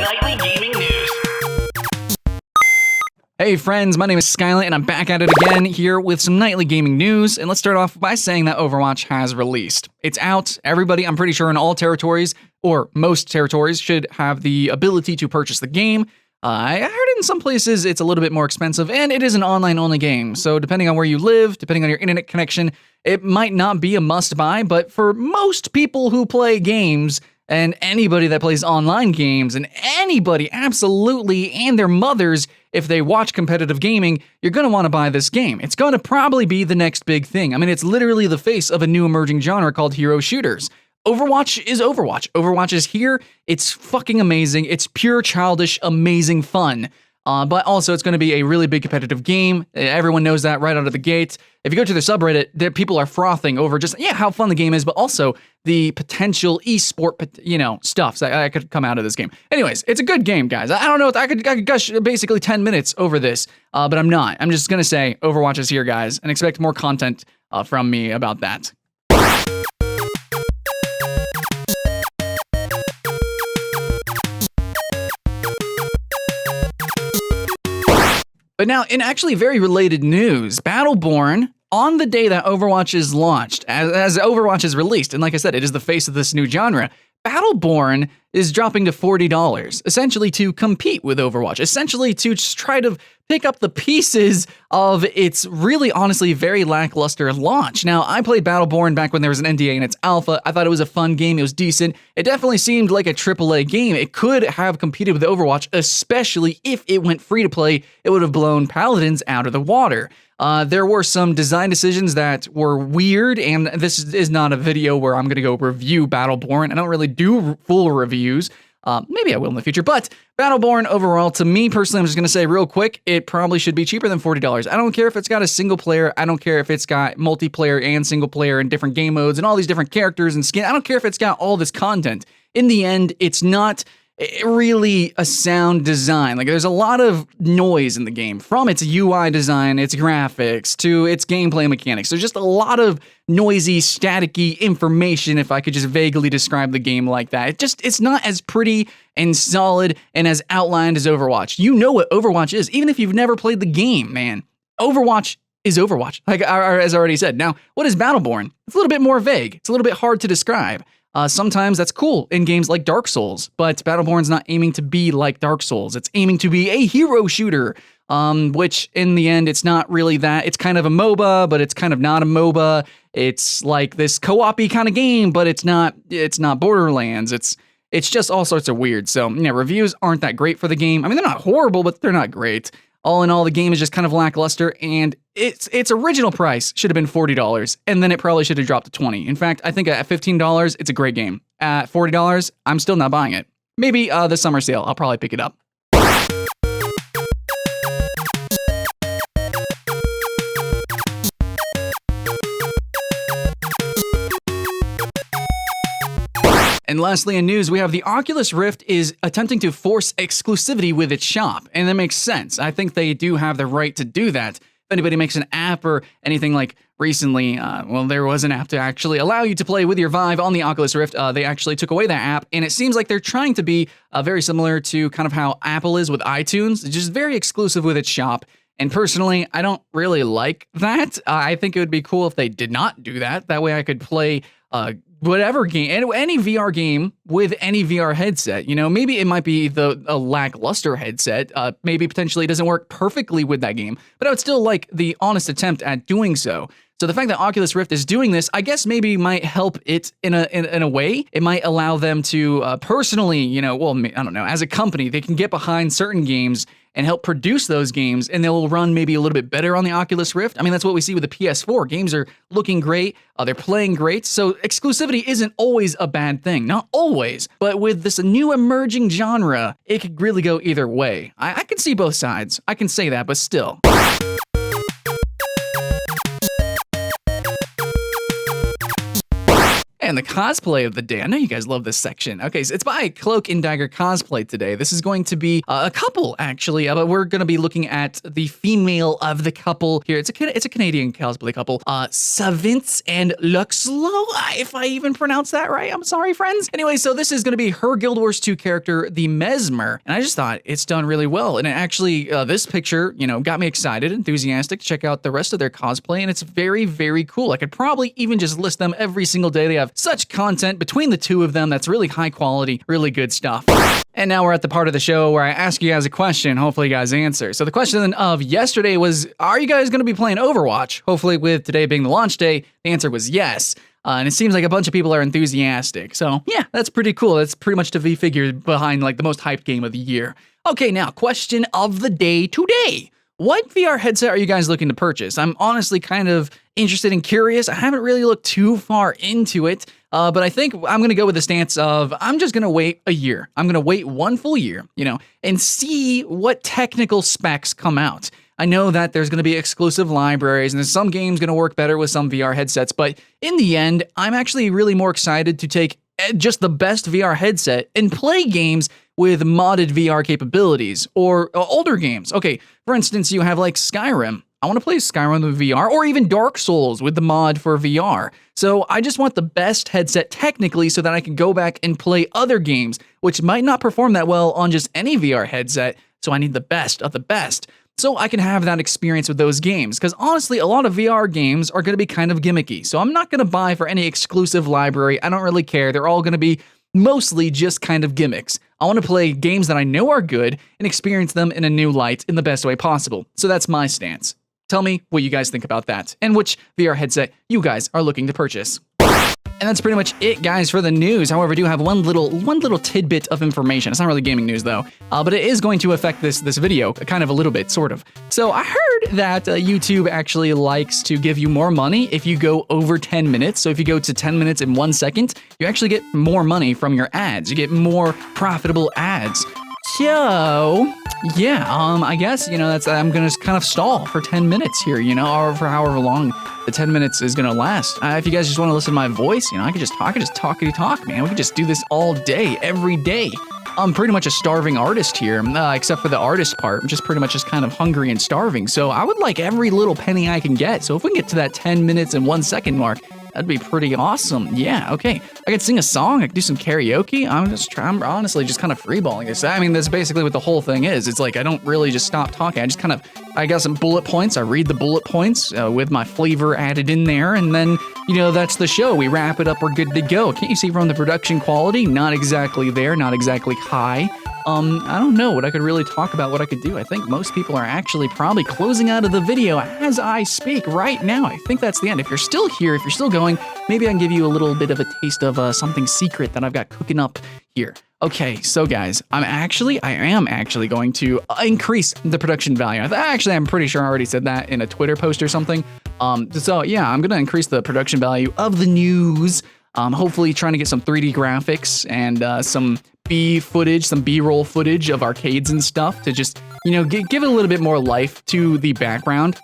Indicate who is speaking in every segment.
Speaker 1: Nightly Gaming News.
Speaker 2: Hey friends, my name is Skylant and I'm back at it again here with some nightly gaming news, and let's start off by saying that Overwatch has released. It's out. Everybody, I'm pretty sure in all territories, or most territories, should have the ability to purchase the game. I heard in some places it's a little bit more expensive, and it is an online-only game, so depending on where you live, depending on your internet connection, it might not be a must-buy, but for most people who play games, and anybody that plays online games, and anybody, absolutely, and their mothers, if they watch competitive gaming, you're going to want to buy this game. It's going to probably be the next big thing. I mean, it's literally the face of a new emerging genre called hero shooters. Overwatch is Overwatch. Overwatch is here. It's fucking amazing. It's pure childish, amazing fun. But also, it's going to be a really big competitive game. Everyone knows that right out of the gate. If you go to the subreddit, people are frothing over just, how fun the game is, but also the potential esport, stuff that could come out of this game. Anyways, it's a good game, guys. I don't know if I could gush basically 10 minutes over this, but I'm not. I'm just going to say Overwatch is here, guys, and expect more content from me about that. But now, in actually very related news, Battleborn, on the day that Overwatch is launched, as Overwatch is released, and like I said, it is the face of this new genre, Battleborn is dropping to $40, essentially to compete with Overwatch, essentially to just try to pick up the pieces of its really, honestly, very lackluster launch. Now, I played Battleborn back when there was an NDA in its alpha. I thought it was a fun game. It was decent. It definitely seemed like a AAA game. It could have competed with Overwatch, especially if it went free to play. It would have blown Paladins out of the water. There were some design decisions that were weird, and this is not a video where I'm going to go review Battleborn. I don't really do full reviews. Maybe I will in the future, but Battleborn overall, to me personally, I'm just going to say real quick, it probably should be cheaper than $40. I don't care if it's got a single player. I don't care if it's got multiplayer and single player and different game modes and all these different characters and skin. I don't care if it's got all this content. In the end, it's not really a sound design. Like, there's a lot of noise in the game, from its UI design, its graphics, to its gameplay mechanics. There's just a lot of noisy, staticky information, if I could just vaguely describe the game like that. It's not as pretty and solid and as outlined as Overwatch. You know what Overwatch is, even if you've never played the game, man. Overwatch is Overwatch, like as I already said. Now, what is Battleborn? It's a little bit more vague. It's a little bit hard to describe. Sometimes that's cool in games like Dark Souls, but Battleborn's not aiming to be like Dark Souls. It's aiming to be a hero shooter, which in the end, it's not really that. It's kind of a MOBA, but it's kind of not a MOBA. It's like this co-op-y kind of game, but it's not Borderlands. It's just all sorts of weird. So, reviews aren't that great for the game. I mean, they're not horrible, but they're not great. All in all, the game is just kind of lackluster, and its original price should have been $40, and then it probably should have dropped to $20. In fact, I think at $15, it's a great game. At $40, I'm still not buying it. Maybe the summer sale, I'll probably pick it up. And lastly, in news, we have the Oculus Rift is attempting to force exclusivity with its shop, and that makes sense. I think they do have the right to do that. If anybody makes an app or anything like recently, there was an app to actually allow you to play with your Vive on the Oculus Rift. They actually took away that app, and it seems like they're trying to be very similar to kind of how Apple is with iTunes, just very exclusive with its shop. And personally, I don't really like that. I think it would be cool if they did not do that. That way I could play whatever game, any VR game with any VR headset. Maybe it might be a lackluster headset. Maybe potentially it doesn't work perfectly with that game, but I would still like the honest attempt at doing so. So the fact that Oculus Rift is doing this, I guess maybe might help it in a way. It might allow them to personally, I don't know, as a company, they can get behind certain games and help produce those games, and they'll run maybe a little bit better on the Oculus Rift. I mean, that's what we see with the PS4. Games are looking great, they're playing great, so exclusivity isn't always a bad thing. Not always, but with this new emerging genre, it could really go either way. I can see both sides. I can say that, but still. and the cosplay of the day. I know you guys love this section. Okay, so it's by Cloak and Dagger Cosplay today. This is going to be a couple, actually, but we're going to be looking at the female of the couple here. It's a Canadian cosplay couple, Savintz and Luxlo, if I even pronounce that right. I'm sorry, friends. Anyway, so this is going to be her Guild Wars 2 character, the Mesmer, and I just thought it's done really well. And it actually, this picture, you know, got me excited, enthusiastic to check out the rest of their cosplay, and it's very, very cool. I could probably even just list them every single day. They have such content between the two of them that's really high quality, really good stuff. And now we're at the part of the show where I ask you guys a question. Hopefully you guys answer. So the question of yesterday was, are you guys going to be playing Overwatch? Hopefully with today being the launch day, the answer was yes. And it seems like a bunch of people are enthusiastic. So yeah, that's pretty cool. That's pretty much the V-figure behind like the most hyped game of the year. Okay, now question of the day today. What VR headset are you guys looking to purchase? I'm honestly kind of interested and curious. I haven't really looked too far into it, but I think I'm going to go with the stance of I'm just going to wait a year. I'm going to wait one full year, you know, and see what technical specs come out. I know that there's going to be exclusive libraries and there's some games going to work better with some VR headsets, but in the end, I'm actually really more excited to take just the best VR headset and play games with modded VR capabilities or older games. Okay, for instance, you have like Skyrim. I want to play Skyrim with VR, or even Dark Souls with the mod for VR. So I just want the best headset technically so that I can go back and play other games, which might not perform that well on just any VR headset. So I need the best of the best, so I can have that experience with those games. Because honestly, a lot of VR games are going to be kind of gimmicky. So I'm not going to buy for any exclusive library. I don't really care. They're all going to be mostly just kind of gimmicks. I want to play games that I know are good and experience them in a new light in the best way possible. So that's my stance. Tell me what you guys think about that and which VR headset you guys are looking to purchase. And that's pretty much it, guys, for the news. However, I do have one little tidbit of information. It's not really gaming news, though, but it is going to affect this video kind of a little bit, sort of. So I heard that YouTube actually likes to give you more money if you go over 10 minutes. So if you go to 10 minutes and 1 second, you actually get more money from your ads. You get more profitable ads. So, yeah, I guess, you know, I'm going to kind of stall for 10 minutes here, you know, or for however long the 10 minutes is going to last. If you guys just want to listen to my voice, you know, I could just talkity talk, man. We could just do this all day, every day. I'm pretty much a starving artist here, except for the artist part, which is pretty much just kind of hungry and starving. So I would like every little penny I can get. So if we can get to that 10 minutes and 1 second mark, that'd be pretty awesome. Yeah, okay. I could sing a song. I could do some karaoke. I'm honestly just kind of freeballing this. I mean, that's basically what the whole thing is. It's like I don't really just stop talking. I got some bullet points. I read the bullet points with my flavor added in there. And then, you know, that's the show. We wrap it up. We're good to go. Can't you see from the production quality? Not exactly there. Not exactly high. I don't know what I could really talk about, what I could do. I think most people are actually probably closing out of the video as I speak right now. I think that's the end. If you're still here, if you're still going, maybe I can give you a little bit of a taste of something secret that I've got cooking up here. Okay, so guys, I am actually going to increase the production value. I'm pretty sure I already said that in a Twitter post or something. So yeah, I'm gonna increase the production value of the news. Hopefully trying to get some 3D graphics and some B-roll footage of arcades and stuff to just, you know, give it a little bit more life to the background.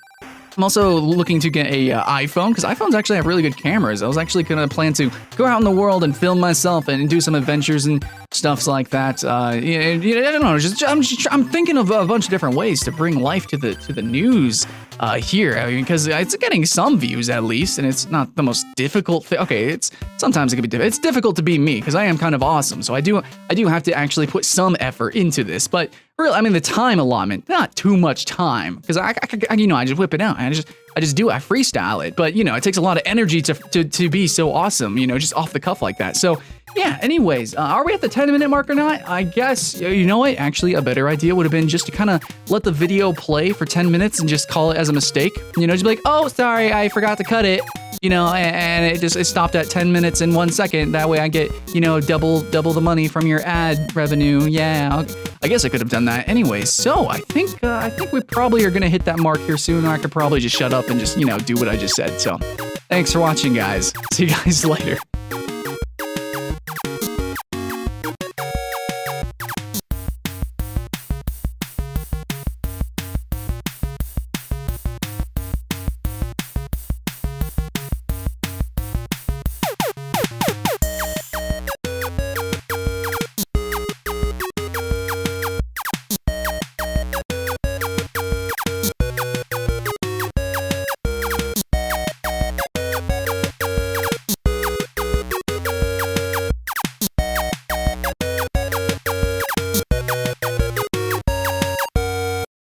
Speaker 2: I'm also looking to get a iPhone, because iPhones actually have really good cameras. I was actually going to plan to go out in the world and film myself and do some adventures and stuffs like that. I don't know. I'm thinking of a bunch of different ways to bring life to the news here. I mean, because it's getting some views at least, and it's not the most difficult thing. Okay, sometimes it can be difficult. It's difficult to be me because I am kind of awesome. So I do have to actually put some effort into this, but. Really, I mean, the time allotment, not too much time, because I just whip it out. I just do it. I freestyle it. But, you know, it takes a lot of energy to be so awesome, you know, just off the cuff like that. So, yeah, anyways, are we at the 10-minute mark or not? I guess, you know what? Actually, a better idea would have been just to kind of let the video play for 10 minutes and just call it as a mistake. You know, just be like, oh, sorry, I forgot to cut it. You know, and it stopped at 10 minutes and 1 second. That way I get, you know, double the money from your ad revenue. Yeah, I guess I could have done that anyways. So I think we probably are gonna hit that mark here soon. Or I could probably just shut up and just, you know, do what I just said. So thanks for watching, guys. See you guys later.